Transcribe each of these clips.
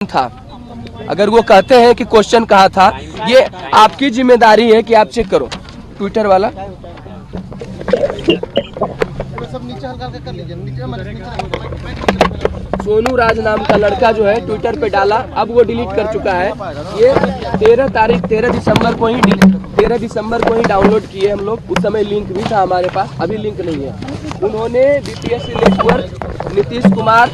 था। अगर वो कहते हैं कि क्वेश्चन कहा था, ये आपकी जिम्मेदारी है कि आप चेक करो। ट्विटर वाला सोनू राज नाम का लड़का जो है ट्विटर पे डाला, अब वो डिलीट कर चुका है। ये 13 दिसंबर को ही डाउनलोड किए हम लोग। उस समय लिंक भी था हमारे पास, अभी लिंक नहीं है। उन्होंने बीपीएससी नेटवर्क, नीतीश कुमार,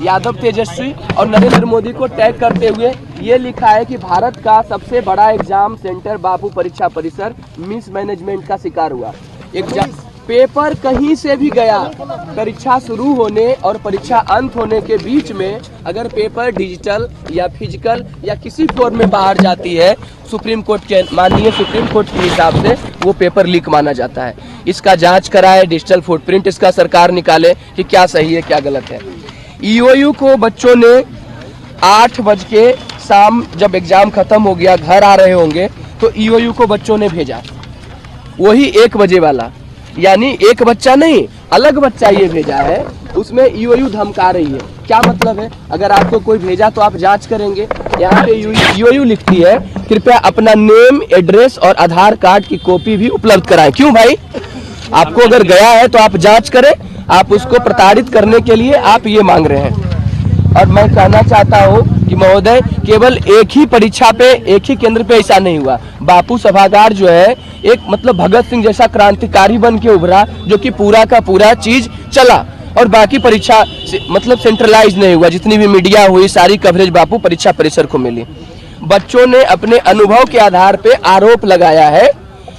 यादव तेजस्वी और नरेंद्र मोदी को टैग करते हुए ये लिखा है कि भारत का सबसे बड़ा एग्जाम सेंटर बापू परीक्षा परिसर मिसमैनेजमेंट का शिकार हुआ। एग्जाम पेपर कहीं से भी गया, परीक्षा शुरू होने और परीक्षा अंत होने के बीच में अगर पेपर डिजिटल या फिजिकल या किसी फॉर्म में बाहर जाती है, सुप्रीम कोर्ट के माननीय सुप्रीम कोर्ट के हिसाब से वो पेपर लीक माना जाता है। इसका जांच कराए, डिजिटल फुटप्रिंट इसका सरकार निकाले कि क्या सही है क्या गलत है। ईओयू को बच्चों ने 8 बज के शाम जब एग्जाम खत्म हो गया, घर आ रहे होंगे, तो ईओयू को बच्चों ने भेजा, वही 1 बजे वाला, यानी एक बच्चा नहीं अलग बच्चा ये भेजा है। उसमें ईओयू धमका रही है। क्या मतलब है? अगर आपको कोई भेजा तो आप जांच करेंगे। यहाँ पे ईओयू लिखती है कृपया अपना नेम, एड्रेस और आधार कार्ड की कॉपी भी उपलब्ध कराएं। क्यों भाई? आपको अगर गया है तो आप जांच करें। आप उसको प्रताड़ित करने के लिए आप ये मांग रहे हैं। और मैं कहना चाहता हूँ कि महोदय, केवल एक ही परीक्षा पे, एक ही केंद्र पे ऐसा नहीं हुआ। बापू सभागार जो है एक मतलब भगत सिंह जैसा क्रांतिकारी बन के उभरा, जो कि पूरा का पूरा चीज चला, और बाकी परीक्षा मतलब सेंट्रलाइज नहीं हुआ। जितनी भी मीडिया हुई सारी कवरेज बापू परीक्षा परिसर को मिली। बच्चों ने अपने अनुभव के आधार पे आरोप लगाया है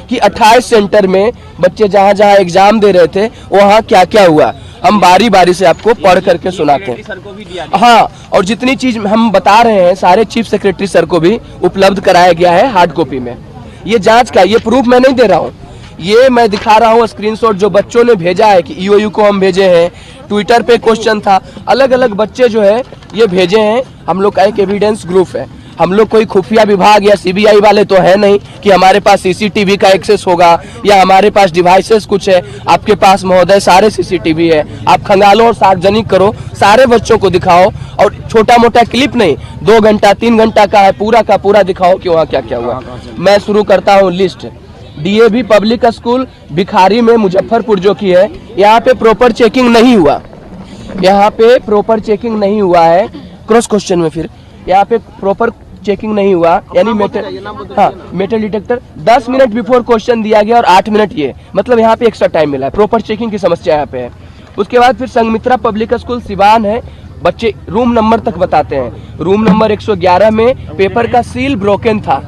कि 28 सेंटर में बच्चे जहां जहां एग्जाम दे रहे थे वहां क्या क्या हुआ। हम बारी बारी से आपको पढ़ करके सुनाते हैं। हाँ, और जितनी चीज हम बता रहे हैं सारे चीफ सेक्रेटरी सर को भी उपलब्ध कराया गया है हार्ड कॉपी में। ये जांच का, ये प्रूफ मैं नहीं दे रहा हूँ, ये मैं दिखा रहा हूँ स्क्रीनशॉट जो बच्चों ने भेजा है कि ईओयू को हम भेजे हैं। ट्विटर पे क्वेश्चन था, अलग अलग बच्चे जो है ये भेजे हैं। हम लोग का एक एविडेंस ग्रुप है। हम लोग कोई खुफिया विभाग या सीबीआई वाले तो है नहीं कि हमारे पास सीसीटीवी का एक्सेस होगा या हमारे पास डिवाइसेस कुछ है। आपके पास महोदय सारे सीसीटीवी है, आप खंगालो और सार्वजनिक करो, सारे बच्चों को दिखाओ। और छोटा मोटा क्लिप नहीं, 2 घंटा 3 घंटा का है, पूरा का पूरा दिखाओ कि वहाँ क्या क्या हुआ। मैं शुरू करता हूँ लिस्ट। डीएवी पब्लिक स्कूल भिखारी में मुजफ्फरपुर जो की है, यहाँ पे प्रॉपर चेकिंग नहीं हुआ। यहाँ पे प्रॉपर चेकिंग नहीं हुआ है। क्रॉस क्वेश्चन में फिर यहाँ पे प्रॉपर चेकिंग नहीं हुआ, यानी metal detector 10 minute before question दिया गया और 8 मिनट ये, मतलब यहाँ पे एक्स्ट्रा टाइम मिला है। प्रॉपर चेकिंग की समस्या यहाँ पे है। उसके बाद फिर संघमित्रा पब्लिक स्कूल सिवान है। बच्चे रूम नंबर तक बताते हैं। रूम नंबर 111 में पेपर का सील ब्रोकन था।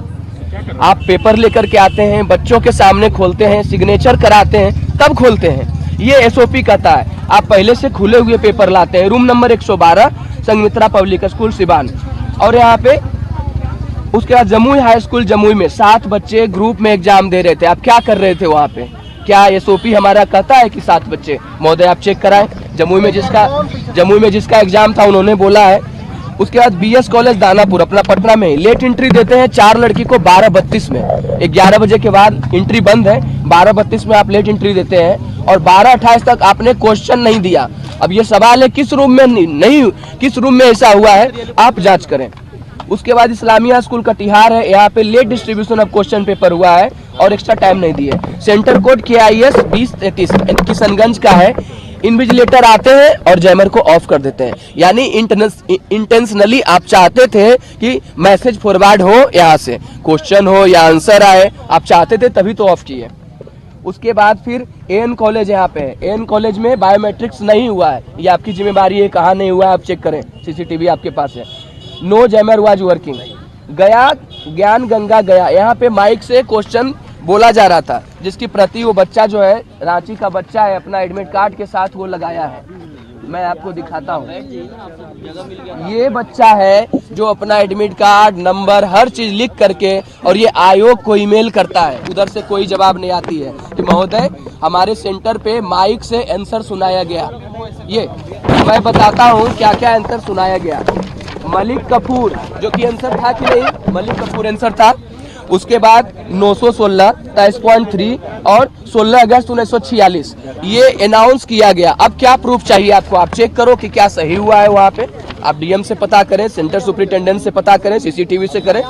आप पेपर लेकर के आते हैं, बच्चों के सामने खोलते हैं, सिग्नेचर कराते हैं, तब खोलते हैं। ये एसओपी कहता है। आप पहले से खुले हुए पेपर लाते हैं। Room number 112 Sanghamitra public school Siwan. और यहाँ पे उसके बाद जमुई हाई स्कूल जमुई में 7 बच्चे ग्रुप में एग्जाम दे रहे थे। आप क्या कर रहे थे वहाँ पे? क्या एसओपी हमारा कहता है कि 7 बच्चे? महोदय आप चेक कराएं। जमुई में जिसका एग्जाम था उन्होंने बोला है। उसके बाद बीएस कॉलेज दानापुर अपना पटना में लेट एंट्री देते हैं 4 लड़की को 12:32 में। 11 बजे के बाद एंट्री बंद है, 12:32 में आप लेट एंट्री देते हैं और 12:28 तक आपने क्वेश्चन नहीं दिया। अब ये सवाल है किस रूम में नहीं किस रूम में ऐसा हुआ है, आप जांच करें। उसके बाद इस्लामिया स्कूल कटिहार है, यहाँ पे late distribution of question paper हुआ है और एक्स्ट्रा टाइम नहीं दिए। सेंटर कोड KIS 2033 किशनगंज का है। इन्विजिलेटर आते हैं और जैमर को ऑफ कर देते हैं, यानी इंटेंशनली आप चाहते थे कि मैसेज फॉरवर्ड हो, यहाँ से क्वेश्चन हो या आंसर आए, आप चाहते थे तभी तो ऑफ किए। उसके बाद फिर एन कॉलेज यहाँ पे है। एन कॉलेज में बायोमेट्रिक्स नहीं हुआ है, ये आपकी जिम्मेदारी है, कहाँ नहीं हुआ है आप चेक करें, सीसीटीवी आपके पास है। No jammer was working. Gaya Gyan Ganga गया, यहाँ पे माइक से क्वेश्चन बोला जा रहा था, जिसकी प्रति वो बच्चा जो है रांची का बच्चा है, अपना एडमिट कार्ड के साथ वो लगाया है। मैं आपको दिखाता हूँ। ये बच्चा है जो अपना एडमिट कार्ड नंबर हर चीज लिख करके, और ये आयोग को ईमेल करता है। उधर से कोई जवाब नहीं आती है कि महोदय हमारे सेंटर पे माइक से आंसर सुनाया गया। ये मैं बताता हूँ क्या क्या आंसर सुनाया गया। मलिक कपूर जो कि आंसर था कि नहीं, मलिक कपूर आंसर था। उसके बाद 916 23.3 और 16 अगस्त 1946 ये अनाउंस किया गया। अब क्या प्रूफ चाहिए आपको? आप चेक करो कि क्या सही हुआ है वहाँ पे। आप डीएम से पता करें, सेंटर सुपरिटेंडेंट से पता करें, सीसीटीवी से करें।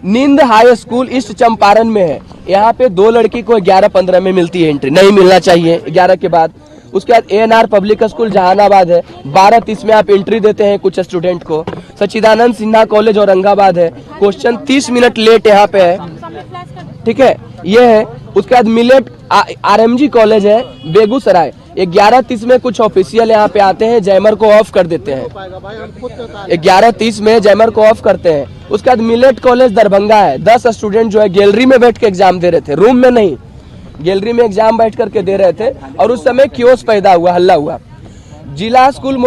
नींद हाई स्कूल ईस्ट चंपारण में है, यहाँ पे 2 लड़की को 11-15 में मिलती है एंट्री, नहीं मिलना चाहिए 11 के बाद। उसके बाद ANR पब्लिक स्कूल जहानाबाद है, 12:30 में आप एंट्री देते हैं कुछ स्टूडेंट को। सच्चिदानंद सिन्हा कॉलेज औरंगाबाद है, क्वेश्चन 30 मिनट लेट यहाँ पे है, ठीक है, ये है। उसके बाद मिलेट RMG कॉलेज है बेगूसराय, 11:30 में कुछ ऑफिशियल यहाँ पे आते हैं, जैमर को ऑफ कर देते हैं, 11:30 में जैमर को ऑफ करते हैं। उसके बाद मिलेट कॉलेज दरभंगा है, 10 स्टूडेंट जो है गैलरी में बैठ के एग्जाम दे रहे थे, रूम में नहीं, गैलरी में एग्जाम बैठ करके दे रहे थे और उस समय क्योस पैदा हुआ, हल्ला हुआ। जिला स्कूल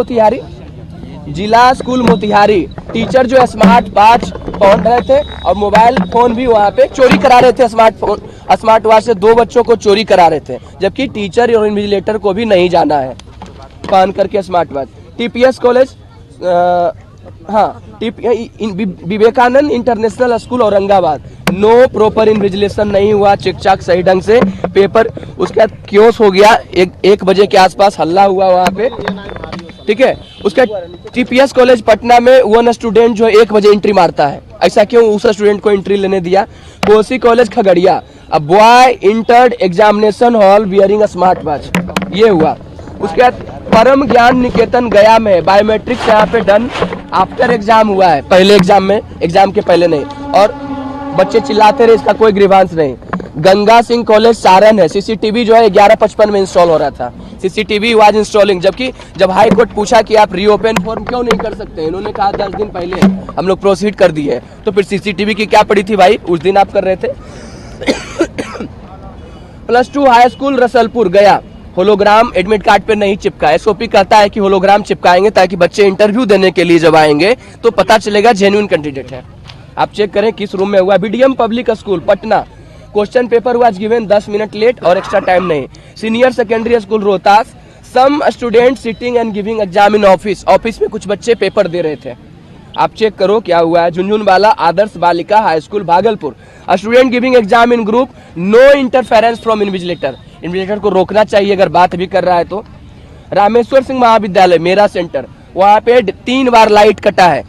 मोतिहारी टीचर जो स्मार्ट वॉच पहन रहे थे और मोबाइल फोन भी वहाँ पे चोरी करा रहे थे, स्मार्ट वॉच से 2 बच्चों को चोरी करा रहे थे, जबकि टीचर और इन्विजिलेटर को भी नहीं जाना है पहन करके smart watch. TPS college, Vivekanand international school Aurangabad, no proper invigilation नहीं हुआ, चेक चाक सही ढंग से पेपर। उसके बाद क्योस हो गया, 1 बजे के आसपास हल्ला हुआ वहाँ पे, ठीक है। उसके TPS कॉलेज पटना में 1 स्टूडेंट जो 1 बजे एंट्री मारता है, ऐसा क्यों उस स्टूडेंट को एंट्री लेने दिया? Kosi college Khagaria, a boy entered examination hall wearing a smart watch, ये हुआ। उसके बाद परम ज्ञान निकेतन गया में बायोमेट्रिक्स यहाँ पे डन आफ्टर एग्जाम हुआ है, पहले एग्जाम में, एग्जाम के पहले नहीं, और बच्चे चिल्लाते रहे, इसका कोई ग्रीवांस नहीं। गंगा सिंह कॉलेज सारण है, CCTV जो है 11:55 में इंस्टॉल हो रहा था, CCTV वाज इंस्टॉलिंग, जबकि जब हाई कोर्ट पूछा कि आप रीओपन फॉर्म क्यों नहीं कर सकते, इन्होंने कहा 10 दिन पहले हम लोग प्रोसीड कर दिए, तो फिर CCTV की क्या पड़ी थी भाई, उस दिन आप कर रहे थे। +2 हाई स्कूल रसलपुर गया, होलोग्राम एडमिट कार्ड पे नहीं चिपका। SOP कहता है कि होलोग्राम चिपकाएंगे ताकि बच्चे इंटरव्यू देने के लिए जब आएंगे तो पता चलेगा जेन्युइन कैंडिडेट है। आप चेक करें किस रूम में हुआ। BDM public school Patna, question paper was given 10 minute late और एक्स्ट्रा टाइम नहीं। Senior secondary school Rohtas, some student sitting and giving exam in office में कुछ बच्चे पेपर दे रहे थे, आप चेक करो क्या हुआ है। Jhunjhunwala Adarsh Balika high school Bhagalpur, student giving exam in group, no interference from invigilator को रोकना चाहिए अगर बात भी कर रहा है तो। रामेश्वर सिंह महाविद्यालय मेरा सेंटर, वहाँ पे 3 बार लाइट कटा है,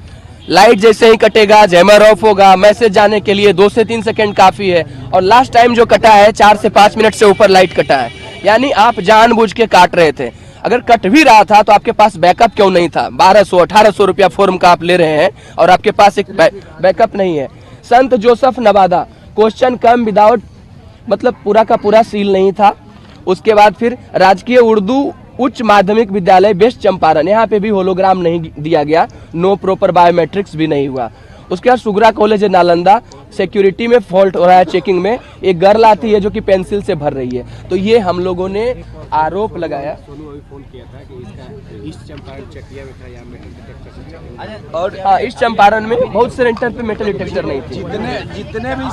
लाइट जैसे ही कटेगा जैमर ऑफ होगा, मैसेज जाने के लिए 2 से 3 सेकंड काफी है, और लास्ट टाइम जो कटा है 4 से 5 मिनट से ऊपर लाइट कटा है, यानी आप जानबूझ के काट रहे थे। अगर कट भी रहा था तो आपके पास बैकअप क्यों नहीं था? 1200-1800 रुपया फॉर्म का आप ले रहे हैं और आपके पास एक बैकअप नहीं है। संत जोसेफ नवादा, क्वेश्चन कम विदाउट, मतलब पूरा का पूरा सील नहीं था। उसके बाद फिर राजकीय उर्दू उच्च माध्यमिक विद्यालय वेस्ट चंपारण, यहाँ पे भी होलोग्राम नहीं दिया गया, नो प्रॉपर बायोमेट्रिक्स भी नहीं हुआ। उसके बाद सुगरा कॉलेज है नालंदा, सिक्योरिटी में फॉल्ट हो रहा है चेकिंग में, एक गर्ल आती है जो कि पेंसिल से भर रही है, तो ये हम लोगों ने आरोप लगाया। फोन किया था कि इसका ईस्ट चंपारण चकिया में था, यहाँ मेटल डिटेक्टर, और हाँ ईस्ट चंपारण में बहुत से सेंटर पे मेटल डिटेक्टर नहीं थे। जितने भी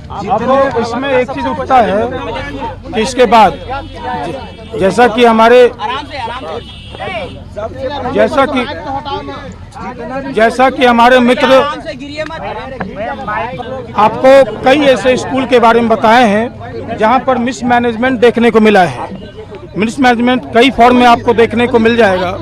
अब इसमें एक चीज उठता है कि इसके बाद जैसा कि हमारे मित्र आपको कई ऐसे स्कूल के बारे में बताए हैं जहां पर मिसमैनेजमेंट देखने को मिला है। मिसमैनेजमेंट कई फॉर्म में आपको देखने को मिल जाएगा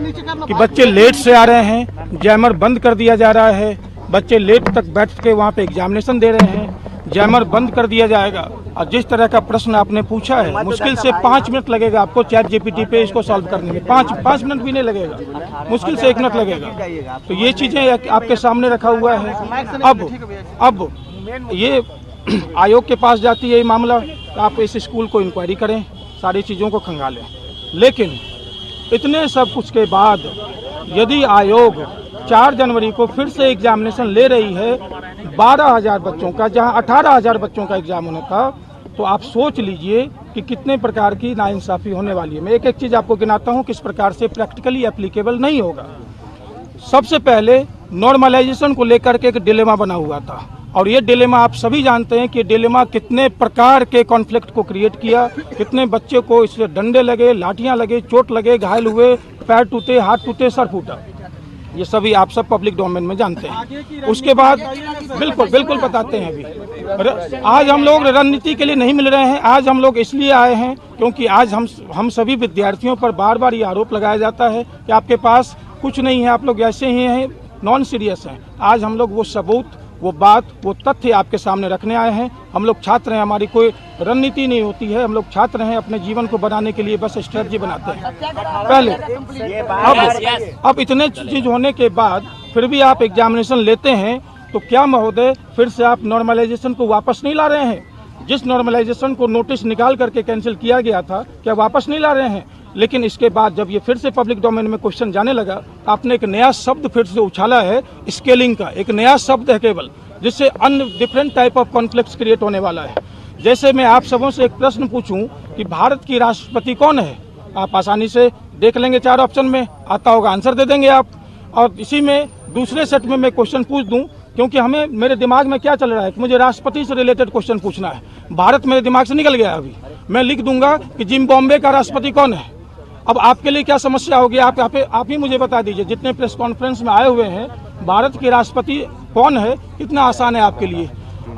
कि बच्चे लेट से आ रहे हैं, जैमर बंद कर दिया जा रहा है, बच्चे लेट तक बैठ के वहाँ पे एग्जामिनेशन दे रहे हैं, जैमर बंद कर दिया जाएगा। और जिस तरह का प्रश्न आपने पूछा है, मुश्किल से 5 मिनट लगेगा आपको चैट GPT पे इसको सॉल्व करने में, 5 मिनट भी नहीं लगेगा, मुश्किल से 1 मिनट लगेगा। तो ये चीज़ें आपके सामने रखा हुआ है। अब ये आयोग के पास जाती है ये मामला, आप इस स्कूल को इंक्वायरी करें, सारी चीज़ों को खंगालें। लेकिन इतने सब कुछ के बाद यदि आयोग 4 जनवरी को फिर से एग्जामिनेशन ले रही है 12,000 बच्चों का, जहां 18,000 बच्चों का एग्जाम होना था, तो आप सोच लीजिए कि कितने प्रकार की नाइंसाफ़ी होने वाली है। मैं एक एक चीज़ आपको गिनाता हूं किस प्रकार से प्रैक्टिकली एप्लीकेबल नहीं होगा। सबसे पहले नॉर्मलाइजेशन को लेकर के एक डिलेमा बना हुआ था, और ये डिलेमा आप सभी जानते हैं कि डिलेमा कितने प्रकार के कॉन्फ्लिक्ट को क्रिएट किया, कितने बच्चे को इससे डंडे लगे, लाठियाँ लगे, चोट लगे, घायल हुए, पैर टूटे, हाथ टूटे, सर फूटा। ये सभी आप सब पब्लिक डोमेन में जानते हैं। उसके बाद बिल्कुल बताते हैं। अभी आज हम लोग रणनीति के लिए नहीं मिल रहे हैं, आज हम लोग इसलिए आए हैं क्योंकि आज हम सभी विद्यार्थियों पर बार बार ये आरोप लगाया जाता है कि आपके पास कुछ नहीं है, आप लोग ऐसे ही हैं, नॉन सीरियस हैं। आज हम लोग वो सबूत, वो बात, वो तथ्य आपके सामने रखने आए हैं। हम लोग छात्र हैं, हमारी कोई रणनीति नहीं होती है, हम लोग छात्र हैं, अपने जीवन को बनाने के लिए बस स्ट्रेटजी बनाते हैं पहले। अब इतने चीज होने के बाद फिर भी आप एग्जामिनेशन लेते हैं तो क्या महोदय फिर से आप नॉर्मलाइजेशन को वापस नहीं ला रहे हैं? जिस नॉर्मलाइजेशन को नोटिस निकाल करके कैंसिल किया गया था, क्या वापस नहीं ला रहे हैं? लेकिन इसके बाद जब ये फिर से पब्लिक डोमेन में क्वेश्चन जाने लगा, आपने एक नया शब्द फिर से उछाला है, स्केलिंग का एक नया शब्द है केवल, जिससे अन्य different type of conflicts create होने वाला है। जैसे मैं आप सबों से एक प्रश्न पूछूं कि भारत की राष्ट्रपति कौन है, आप आसानी से देख लेंगे, 4 ऑप्शन में आता होगा, आंसर दे देंगे आप। और इसी में दूसरे सेट में मैं क्वेश्चन पूछ दूं, क्योंकि हमें मेरे दिमाग में क्या चल रहा है कि मुझे राष्ट्रपति से रिलेटेड क्वेश्चन पूछना है। भारत मेरे दिमाग से निकल गया अभी। मैं लिख दूंगा कि जिम्बाब्वे का राष्ट्रपति कौन है। अब आपके लिए क्या समस्या होगी, आप ही मुझे बता दीजिए, जितने प्रेस कॉन्फ्रेंस में आए हुए हैं, भारत के राष्ट्रपति कौन है, कितना आसान है आपके लिए।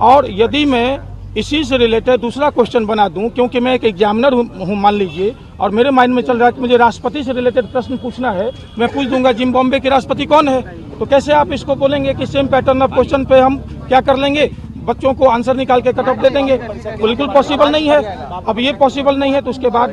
और यदि मैं इसी से रिलेटेड दूसरा क्वेश्चन बना दूं, क्योंकि मैं एक एग्जामिनर हूं मान लीजिए, और मेरे माइंड में चल रहा है कि मुझे राष्ट्रपति से रिलेटेड प्रश्न पूछना है, मैं पूछ दूंगा जिम्बाब्वे के राष्ट्रपति कौन है, तो कैसे आप इसको बोलेंगे कि सेम पैटर्न ऑफ क्वेश्चन पे हम क्या कर लेंगे, बच्चों को आंसर निकाल के कट ऑफ दे देंगे? बिल्कुल पॉसिबल नहीं है। अब ये पॉसिबल नहीं है तो उसके बाद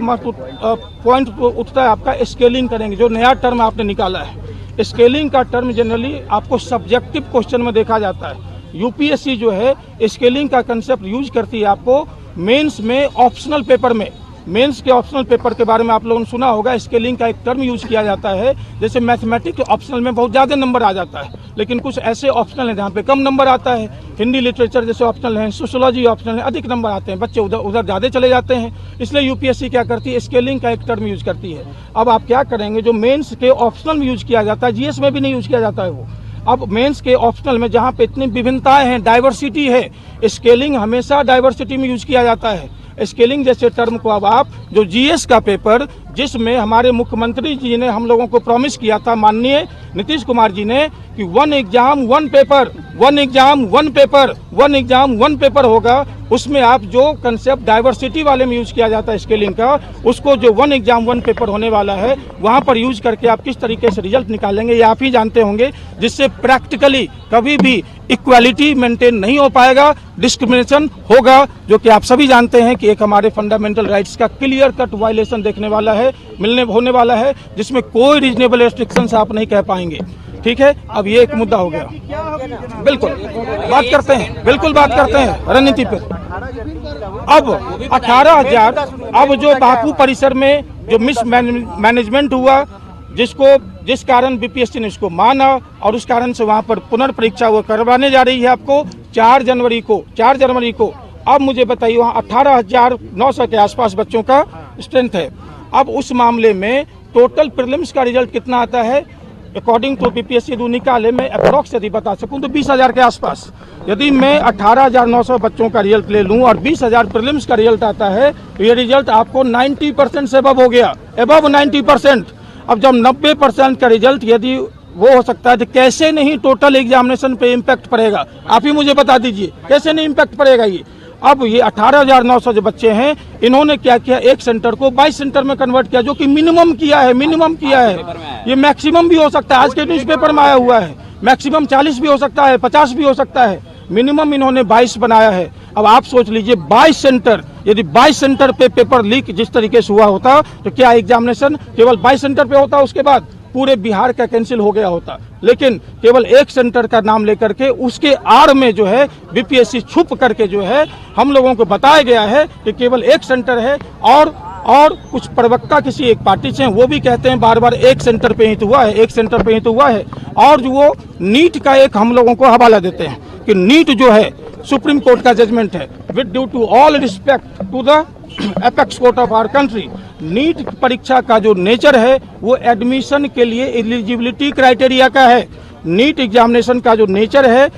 पॉइंट उठता है आपका स्केलिंग करेंगे, जो नया टर्म आपने निकाला है। स्केलिंग का टर्म जनरली आपको सब्जेक्टिव क्वेश्चन में देखा जाता है। यूपीएससी जो है स्केलिंग का कंसेप्ट यूज करती है आपको मेंस में, ऑप्शनल पेपर में। मेंस के ऑप्शनल पेपर के बारे में आप लोगों ने सुना होगा, स्केलिंग का एक टर्म यूज किया जाता है। जैसे मैथमेटिक्स ऑप्शनल में बहुत ज़्यादा नंबर आ जाता है, लेकिन कुछ ऐसे ऑप्शनल हैं जहाँ पे कम नंबर आता है। हिंदी लिटरेचर जैसे ऑप्शनल है, सोशियोलॉजी ऑप्शनल है, अधिक नंबर आते हैं, बच्चे उधर ज़्यादा चले जाते हैं। इसलिए यूपीएससी क्या करती है, स्केलिंग का एक टर्म यूज करती है। अब आप क्या करेंगे, जो मेन्स के ऑप्शनल में यूज किया जाता है, जीएस में भी नहीं यूज किया जाता है वो। अब मेंस के ऑप्शनल में जहाँ पे इतनी विभिन्नताएं हैं, डाइवर्सिटी है, स्केलिंग हमेशा डाइवर्सिटी में यूज किया जाता है। स्केलिंग जैसे टर्म को अब आप जो जीएस का पेपर, जिसमें हमारे मुख्यमंत्री जी ने हम लोगों को प्रॉमिस किया था, माननीय नीतीश कुमार जी ने, कि 1 exam 1 paper, 1 exam 1 paper, 1 exam 1 paper होगा, उसमें आप जो कंसेप्ट डाइवर्सिटी वाले में यूज किया जाता है स्केलिंग का, उसको जो 1 एग्जाम 1 पेपर होने वाला है वहाँ पर यूज करके आप किस तरीके से रिजल्ट निकालेंगे, ये आप ही जानते होंगे। जिससे प्रैक्टिकली कभी भी इक्वालिटी मेंटेन नहीं हो पाएगा, डिस्क्रिमिनेशन होगा, जो कि आप सभी जानते हैं कि एक हमारे फंडामेंटल राइट्स का क्लियर कट वायलेशन देखने वाला है, होने वाला है, जिसमें कोई रीजनेबल रेस्ट्रिक्शंस आप नहीं कह पाएंगे। ठीक है, अब ये एक मुद्दा हो गया। बिल्कुल बात करते हैं, बिल्कुल बात करते हैं रणनीति पे। अब 18,000, अब जो बापू परिसर में जो मिस मैनेजमेंट हुआ, जिस कारण बीपीएससी ने उसको माना और उस कारण से वहां पर पुनर्परीक्षा वो करवाने जा रही है आपको 4 जनवरी को। अब मुझे बताइए, वहाँ 18,900 के आसपास बच्चों का स्ट्रेंथ है। अब उस मामले में टोटल प्रीलिम्स का रिजल्ट कितना आता है, अकॉर्डिंग टू बीपीएससी जो निकाले, मैं अप्रॉक्स यदि बता सकूं तो 20,000 के आसपास। यदि मैं 18,900 बच्चों का रिजल्ट ले लूं और 20,000 प्रीलिम्स का रिजल्ट आता है, तो ये रिजल्ट आपको 90% से अबव हो गया, अबव 90%। अब जब 90% का रिजल्ट यदि वो हो सकता है, तो कैसे नहीं टोटल एग्जामिनेशन पे इम्पैक्ट पड़ेगा, आप ही मुझे बता दीजिए, कैसे नहीं इम्पैक्ट पड़ेगा ये। अब ये 18,900 जो बच्चे हैं, इन्होंने क्या किया, एक सेंटर को 22 सेंटर में कन्वर्ट किया, जो कि मिनिमम किया है। ये मैक्सिमम भी हो सकता है, आज के न्यूज़पेपर में आया हुआ है, मैक्सिमम 40 भी हो सकता है, 50 भी हो सकता है, मिनिमम इन्होंने 22 बनाया है। अब आप सोच लीजिए 22 सेंटर, यदि 22 सेंटर पे पेपर लीक जिस तरीके से हुआ होता, तो क्या एग्जामिनेशन केवल 22 सेंटर पे होता, उसके बाद पूरे बिहार का कैंसिल हो गया होता। लेकिन केवल एक सेंटर का नाम लेकर के उसके आड़ में जो है बीपीएससी छुप करके जो है हम लोगों को बताया गया है कि केवल एक सेंटर है। और कुछ प्रवक्ता किसी एक पार्टी से हैं, वो भी कहते हैं बार बार एक सेंटर पे ही तो हुआ है, एक सेंटर पे ही तो हुआ है। और जो वो नीट का एक हम लोगों को हवाला देते हैं कि नीट जो है सुप्रीम कोर्ट का जजमेंट है, with due to all respect to the apex court of our country, NEET परीक्षा का जो नेचर है वो एडमिशन के लिए एलिजिबिलिटी क्राइटेरिया का है। नीट एग्जामिनेशन का जो नेचर है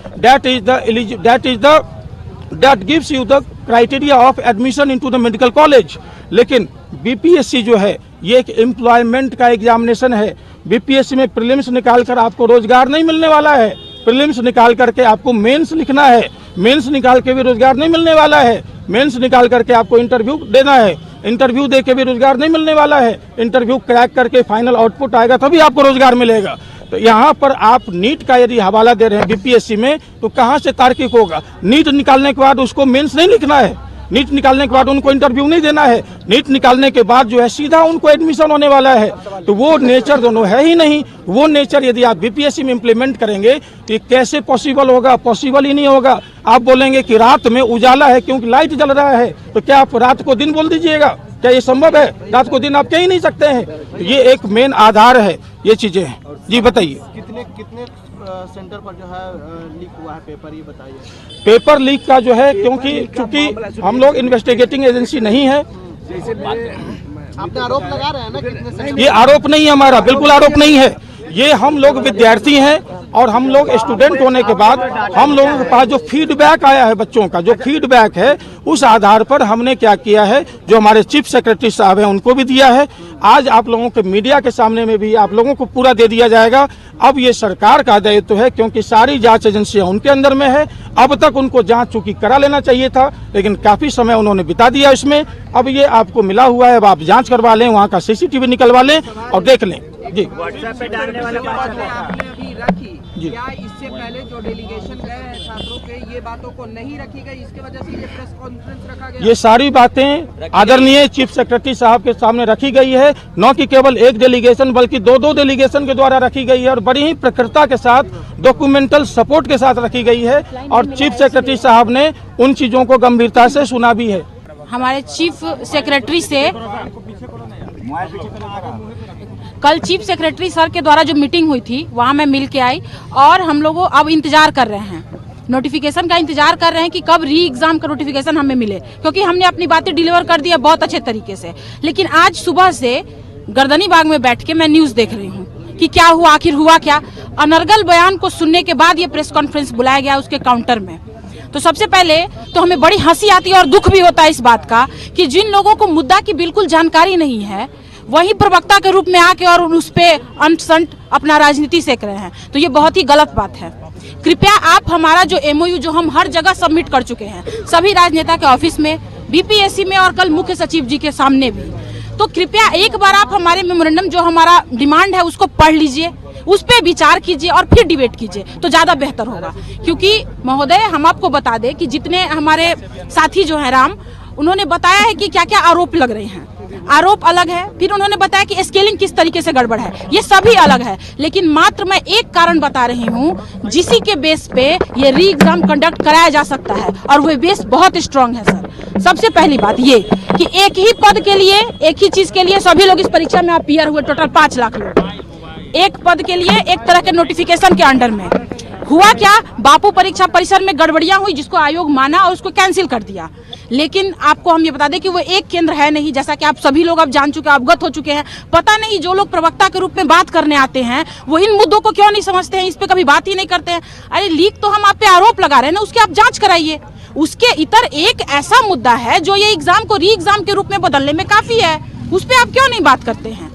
that gives you the criteria of admission into the medical college. लेकिन बीपीएससी जो है ये एक एम्प्लॉयमेंट का एग्जामिनेशन है, बीपीएससी में प्रीलिम्स निकाल कर आपको रोजगार नहीं मिलने वाला है। प्रीलिम्स निकाल करके आपको मेंस लिखना है, मेंस निकाल के भी रोजगार नहीं मिलने वाला है। मेंस निकाल करके आपको इंटरव्यू देना है, इंटरव्यू दे के भी रोजगार नहीं मिलने वाला है। इंटरव्यू क्रैक करके फाइनल आउटपुट आएगा तभी आपको रोजगार मिलेगा। तो यहाँ पर आप नीट का यदि हवाला दे रहे हैं बीपीएससी में, तो कहाँ से तार्किक होगा? नीट निकालने के बाद उसको मेंस नहीं लिखना है, नीट निकालने के बाद उनको इंटरव्यू नहीं देना है, नीट निकालने के बाद जो है सीधा उनको एडमिशन होने वाला है। तो वो नेचर दोनों है ही नहीं। वो नेचर यदि आप बीपीएससी में इम्प्लीमेंट करेंगे तो ये कैसे पॉसिबल होगा? पॉसिबल ही नहीं होगा। आप बोलेंगे कि रात में उजाला है क्योंकि लाइट जल रहा है, तो क्या आप रात को दिन बोल दीजिएगा? क्या ये संभव है? रात को दिन आप कह ही नहीं सकते हैं। तो ये एक मेन आधार है, ये चीजें हैं। जी बताइए, कितने सेंटर पर जो है लीक हुआ है पेपर, ये बताइए। पेपर लीक का जो है, क्योंकि चूंकि हम लोग इन्वेस्टिगेटिंग एजेंसी नहीं है। आपने आरोप लगा रहे हैं ना कितने सेंटर? ये आरोप नहीं है हमारा, बिल्कुल आरोप नहीं है। ये हम लोग विद्यार्थी हैं और हम लोग स्टूडेंट होने के बाद हम लोगों के पास जो फीडबैक आया है बच्चों का, जो फीडबैक है उस आधार पर हमने क्या किया है, जो हमारे चीफ सेक्रेटरी साहब हैं उनको भी दिया है। आज आप लोगों के मीडिया के सामने में भी आप लोगों को पूरा दे दिया जाएगा। अब ये सरकार का दायित्व है क्योंकि सारी जांच एजेंसियां उनके अंदर में है। अब तक उनको जांच चूंकि करा लेना चाहिए था, लेकिन काफी समय उन्होंने बिता दिया इसमें। अब ये आपको मिला हुआ है, अब आप जांच करवा लें, वहाँ का सीसीटीवी निकलवा लें और देख लें। जी व्हाट्सएप पे डालने वाले बात आपने अभी रखी, जी। क्या इससे पहले जो डेलीगेशन गए हैं छात्रों के, ये बातों को नहीं रखी गई, इसके वजह से ये प्रेस कॉन्फ्रेंस रखा गया? ये सारी बातें आदरणीय चीफ सेक्रेटरी साहब के सामने रखी गई है। न कि केवल एक डेलीगेशन बल्कि दो डेलीगेशन के द्वारा रखी गई है और बड़ी ही प्रखरता के साथ, डॉक्यूमेंटल सपोर्ट के साथ रखी गई है और चीफ सेक्रेटरी साहब ने उन चीजों को गंभीरता से सुना भी है। हमारे चीफ सेक्रेटरी से कल चीफ सेक्रेटरी सर के द्वारा जो मीटिंग हुई थी वहाँ मैं मिल के आई और हम लोग अब इंतजार कर रहे हैं, नोटिफिकेशन का इंतजार कर रहे हैं कि कब री एग्जाम का नोटिफिकेशन हमें मिले, क्योंकि हमने अपनी बातें डिलीवर कर दी है बहुत अच्छे तरीके से। लेकिन आज सुबह से गर्दनी बाग में बैठ के मैं न्यूज देख रही हूँ कि क्या हुआ, आखिर हुआ क्या। अनर्गल बयान को सुनने के बाद ये प्रेस कॉन्फ्रेंस बुलाया गया उसके काउंटर में। तो सबसे पहले तो हमें बड़ी हंसी आती है और दुख भी होता है इस बात का कि जिन लोगों को मुद्दा की बिल्कुल जानकारी नहीं है वही प्रवक्ता के रूप में आके और उस पे अंट अपना राजनीति सेक रहे हैं। तो ये बहुत ही गलत बात है। कृपया आप हमारा जो एमओयू जो हम हर जगह सबमिट कर चुके हैं, सभी राजनेता के ऑफिस में, बीपीएससी में और कल मुख्य सचिव जी के सामने भी, तो कृपया एक बार आप हमारे मेमोरेंडम जो हमारा डिमांड है उसको पढ़ लीजिए, उस पर विचार कीजिए और फिर डिबेट कीजिए तो ज्यादा बेहतर होगा। क्योंकि महोदय हम आपको बता दें कि जितने हमारे साथी जो है राम, उन्होंने बताया है कि क्या क्या आरोप लग रहे हैं। आरोप अलग है, फिर उन्होंने बताया कि स्केलिंग किस तरीके से गड़बड़ है, ये सभी अलग है। लेकिन मात्र मैं एक कारण बता रही हूँ जिसी के बेस पे ये री एग्जाम कंडक्ट कराया जा सकता है और वो बेस बहुत स्ट्रांग है सर। सबसे पहली बात ये कि एक ही पद के लिए, एक ही चीज के लिए सभी लोग इस परीक्षा में अपीयर हुए, टोटल 5 लाख लोग एक पद के लिए एक तरह के नोटिफिकेशन के अंडर में। हुआ क्या, बापू परीक्षा परिसर में गड़बड़ियां हुई जिसको आयोग माना और उसको कैंसिल कर दिया। लेकिन आपको हम ये बता दें कि वो एक केंद्र है नहीं, जैसा कि आप सभी लोग अब जान चुके हैं, अवगत हो चुके हैं। पता नहीं जो लोग प्रवक्ता के रूप में बात करने आते हैं वो इन मुद्दों को क्यों नहीं समझते हैं, इस पे कभी बात ही नहीं करते हैं। अरे लीक तो हम आप पे आरोप लगा रहे हैं ना, उसकी आप जांच कराइए। उसके इतर एक ऐसा मुद्दा है जो ये एग्जाम को री एग्जाम के रूप में बदलने में काफी है, उस पर आप क्यों नहीं बात करते हैं।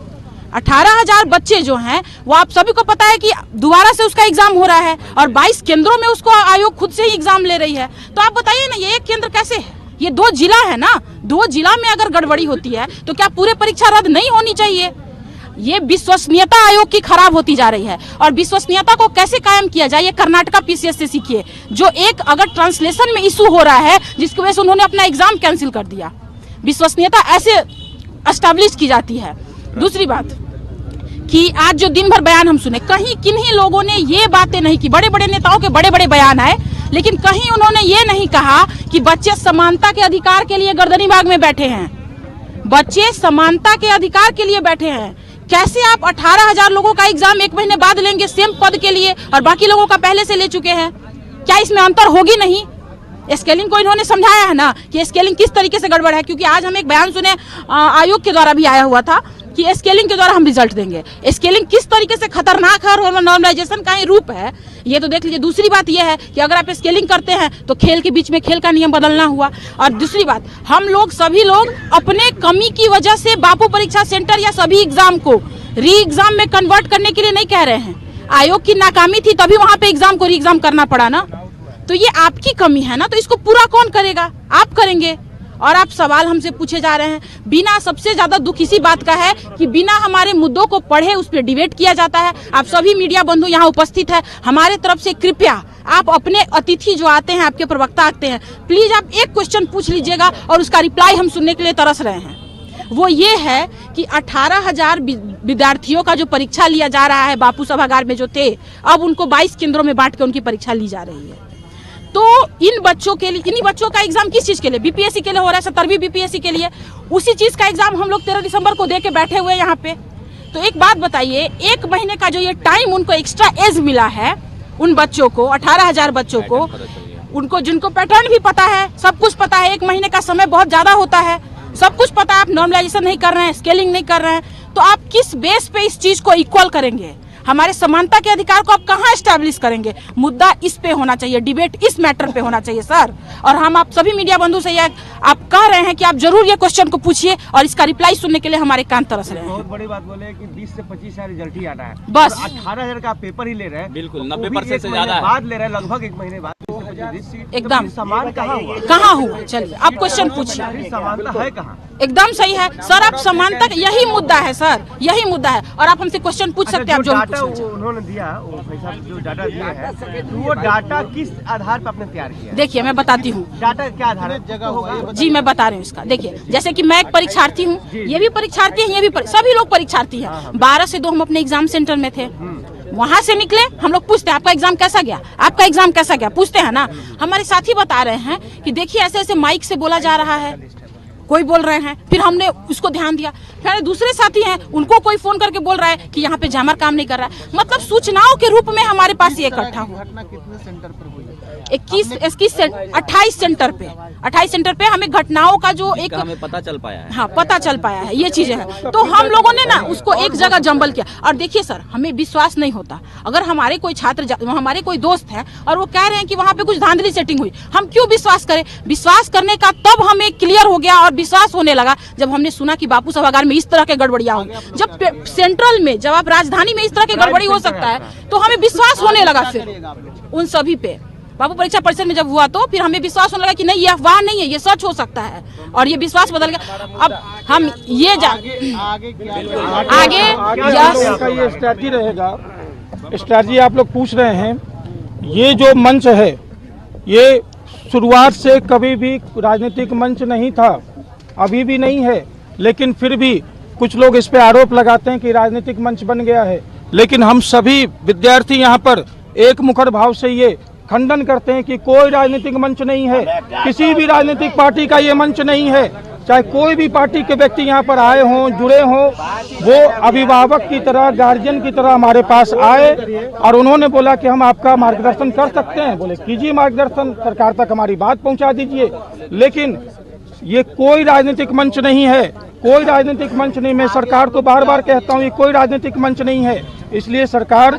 18,000 बच्चे जो हैं वो आप सभी को पता है कि दोबारा से उसका एग्जाम हो रहा है और 22 केंद्रों में उसको आयोग खुद से ही एग्जाम ले रही है। तो आप बताइए ना, ये एक केंद्र कैसे है? ये 2 जिला है ना, 2 जिला में अगर गड़बड़ी होती है तो क्या पूरे परीक्षा रद्द नहीं होनी चाहिए? ये विश्वसनीयता आयोग की खराब होती जा रही है और विश्वसनीयता को कैसे कायम किया जाए ये कर्नाटका पीसीएस से सीखिए, जो एक अगर ट्रांसलेशन में इशू हो रहा है जिसकी वजह से उन्होंने अपना एग्जाम कैंसिल कर दिया। विश्वसनीयता ऐसे एस्टैब्लिश की जाती है। दूसरी बात कि आज जो दिन भर बयान हम सुने, कहीं किन्हीं लोगों ने ये बातें नहीं की, बड़े बड़े नेताओं के बड़े बड़े बयान आए, लेकिन कहीं उन्होंने ये नहीं कहा कि बच्चे समानता के अधिकार के लिए गर्दनी बाग में बैठे हैं। बच्चे समानता के अधिकार के लिए बैठे हैं। कैसे आप 18,000 लोगों का एग्जाम 1 महीने बाद लेंगे सेम पद के लिए और बाकी लोगों का पहले से ले चुके हैं? क्या इसमें अंतर होगी नहीं? स्केलिंग को इन्होंने समझाया है ना कि स्केलिंग किस तरीके से गड़बड़ है, क्योंकि आज हम एक बयान सुने आयोग के द्वारा भी आया हुआ था कि स्केलिंग के द्वारा हम रिजल्ट देंगे। स्केलिंग किस तरीके से खतरनाक है और नॉर्मलाइजेशन का ही रूप है, ये तो देख लीजिए। दूसरी बात यह है कि अगर आप स्केलिंग करते हैं तो खेल के बीच में खेल का नियम बदलना हुआ। और दूसरी बात, हम लोग सभी लोग अपने कमी की वजह से बापू परीक्षा सेंटर या सभी एग्जाम को री एग्जाम में कन्वर्ट करने के लिए नहीं कह रहे हैं। आयोग की नाकामी थी तभी वहां पे एग्जाम को री एग्जाम करना पड़ा ना, तो ये आपकी कमी है ना, तो इसको पूरा कौन करेगा? आप करेंगे। और आप सवाल हमसे पूछे जा रहे हैं बिना, सबसे ज्यादा दुख इसी बात का है कि बिना हमारे मुद्दों को पढ़े उस पर डिबेट किया जाता है। आप सभी मीडिया बंधु यहाँ उपस्थित है, हमारे तरफ से कृपया आप अपने अतिथि जो आते हैं, आपके प्रवक्ता आते हैं, प्लीज आप एक क्वेश्चन पूछ लीजिएगा और उसका रिप्लाई हम सुनने के लिए तरस रहे हैं। वो ये है कि 18,000 विद्यार्थियों का जो परीक्षा लिया जा रहा है बापू सभागार में जो थे, अब उनको 22 केंद्रों में बांट के उनकी परीक्षा ली जा रही है। तो इन बच्चों के लिए, इन्हीं बच्चों का एग्जाम किस चीज के लिए? बीपीएससी के लिए हो रहा है, 17वीं बीपीएससी के लिए। उसी चीज का एग्जाम हम लोग 13 दिसंबर को दे के बैठे हुए यहाँ पे। तो एक बात बताइए, 1 महीने का जो ये टाइम उनको एक्स्ट्रा एज मिला है, उन बच्चों को, 18,000 बच्चों को, उनको जिनको पैटर्न भी पता है, सब कुछ पता है, 1 महीने का समय बहुत ज्यादा होता है, सब कुछ पता है, आप नॉर्मलाइजेशन नहीं कर रहे हैं, स्केलिंग नहीं कर रहे हैं, तो आप किस बेस पे इस चीज को इक्वल करेंगे? हमारे समानता के अधिकार को आप कहाँ एस्टैब्लिश करेंगे? मुद्दा इस पे होना चाहिए, डिबेट इस मैटर पे होना चाहिए सर। और हम आप सभी मीडिया बंधु से आप कह रहे हैं कि आप जरूर ये क्वेश्चन को पूछिए और इसका रिप्लाई सुनने के लिए हमारे कान तरस रहे हैं। बहुत बड़ी बात बोले कि 20 से 25,000 रिजल्ट ही आना है, बस 18,000 का पेपर ही ले रहे हैं। बिल्कुल 90% से ज्यादा बाद ले रहे हैं, लगभग 1 महीने बाद। एकदम समान कहाँ हुआ? कहाँ हुआ? चलिए आप क्वेश्चन पूछिए। समानता है कहाँ? एकदम सही है सर, आप समानता, यही मुद्दा है सर, यही मुद्दा है। और आप हमसे क्वेश्चन पूछ सकते हैं, आप जो डाटा उन्होंने दिया, वो भाई साहब जो डाटा दिए हैं, तो वो डाटा किस आधार पर आपने तैयार किया? देखिए मैं बताती हूँ, डाटा क्या आधार जगह होगा? जी मैं बता रही हूँ इसका। देखिए जैसे कि मैं एक परीक्षार्थी हूँ, ये भी परीक्षार्थी है, ये भी सभी लोग परीक्षार्थी हैं। 12 से 2 हम अपने एग्जाम सेंटर में थे, वहां से निकले, हम लोग पूछते हैं आपका एग्जाम कैसा गया, आपका एग्जाम कैसा गया, पूछते हैं ना। हमारे साथी बता रहे हैं कि देखिए ऐसे ऐसे माइक से बोला जा रहा है, कोई बोल रहे हैं, फिर हमने उसको ध्यान दिया। फिर दूसरे साथी हैं, उनको कोई फोन करके बोल रहा है कि यहाँ पे जैमर काम नहीं कर रहा है। मतलब सूचनाओं के रूप में हमारे पास ये इकट्ठा हुआ। घटना कितने सेंटर पर हुई? 28 सेंटर पे, 28 सेंटर पे हमें घटनाओं का जो एक हमें पता चल पाया है। हाँ पता चल पाया है, ये चीजें हैं। तो हम लोगों ने ना उसको एक जगह जंबल किया। और देखिए सर, हमें विश्वास नहीं होता, अगर हमारे कोई छात्र, हमारे कोई दोस्त है और वो कह रहे हैं कि वहाँ पे कुछ धांधली सेटिंग हुई, हम क्यों विश्वास करें? विश्वास करने का तब हमें क्लियर हो गया और विश्वास होने लगा जब हमने सुना कि बापू सभागार में इस तरह के गड़बड़ियां हुई। जब सेंट्रल में, जब आप राजधानी में इस तरह की गड़बड़ी हो सकता है, तो हमें विश्वास होने लगा फिर उन सभी पे। बाबू परीक्षा परिषद में जब हुआ तो फिर हमें विश्वास होने लगा कि नहीं, ये अफवाह नहीं है, ये सच हो सकता है। और ये विश्वास बदल गया। अब हम ये आगे ये स्ट्रैटेजी रहेगा। स्ट्रैटेजी आप लोग पूछ रहे हैं, ये जो मंच है ये शुरुआत से कभी भी राजनीतिक मंच नहीं था, अभी भी नहीं है, लेकिन फिर भी कुछ लोग इस पे आरोप लगाते हैं कि राजनीतिक मंच बन गया है। लेकिन हम सभी विद्यार्थी यहाँ पर एक मुखर भाव से ये खंडन करते हैं कि कोई राजनीतिक मंच नहीं है, किसी भी राजनीतिक पार्टी का ये मंच नहीं है। चाहे कोई भी पार्टी के व्यक्ति यहाँ पर आए हों, जुड़े हों, वो अभिभावक की तरह, गार्जियन की तरह हमारे पास आए और उन्होंने बोला कि हम आपका मार्गदर्शन कर सकते हैं। बोले कीजिए मार्गदर्शन, सरकार तक हमारी बात पहुँचा दीजिए। लेकिन ये कोई राजनीतिक मंच नहीं है, कोई राजनीतिक मंच नहीं। मैं सरकार को बार बार कहता हूँ ये कोई राजनीतिक मंच नहीं है। इसलिए सरकार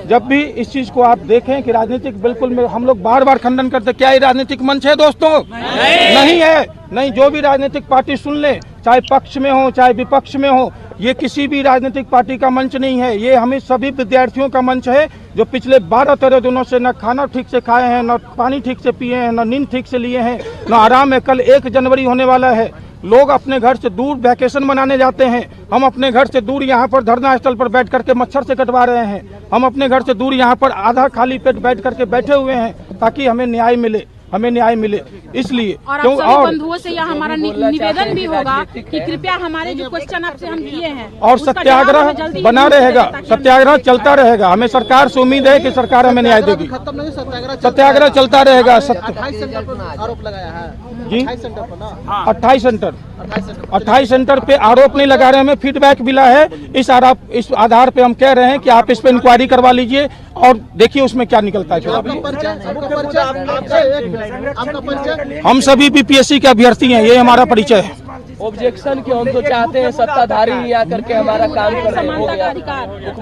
जब भी इस चीज को आप देखें कि राजनीतिक, बिल्कुल हम लोग बार बार खंडन करते, क्या ये राजनीतिक मंच है दोस्तों? नहीं है। नहीं, जो भी राजनीतिक पार्टी सुन ले, चाहे पक्ष में हो चाहे विपक्ष में हो, ये किसी भी राजनीतिक पार्टी का मंच नहीं है। ये हमें सभी विद्यार्थियों का मंच है जो पिछले 12-13 दिनों से न खाना ठीक से खाए हैं, न पानी ठीक से पिए हैं, न नींद ठीक से लिए हैं, न आराम है। कल 1 जनवरी होने वाला है, लोग अपने घर से दूर वैकेशन मनाने जाते हैं। हम अपने घर से दूर यहाँ पर धरना स्थल पर बैठ करके मच्छर से कटवा रहे हैं। हम अपने घर से दूर यहाँ पर आधा खाली पेट बैठ करके बैठे हुए हैं ताकि हमें न्याय मिले, हमें न्याय मिले। इसलिए और बंधुओं से यहाँ हमारा निवेदन भी होगा कि कृपया हमारे जो क्वेश्चन आपसे हम किए हैं, और सत्याग्रह बना रहेगा, सत्याग्रह चलता रहेगा। हमें सरकार से उम्मीद है कि सरकार हमें न्याय देगी। सत्याग्रह चलता रहेगा। 28 सेंटर पर आरोप लगाया है जी, 28 सेंटर 28 सेंटर पे आरोप नहीं लगा रहे, हमें फीडबैक मिला है। इस आधार पे हम कह रहे हैं कि आप इस पे इंक्वायरी करवा लीजिए और देखिए उसमें क्या निकलता है। हम सभी बीपीएससी के अभ्यर्थी हैं, ये हमारा परिचय है। ऑब्जेक्शन क्यों? हम तो चाहते हैं सत्ताधारी ही आकर के हमारा काम करें। हो गया।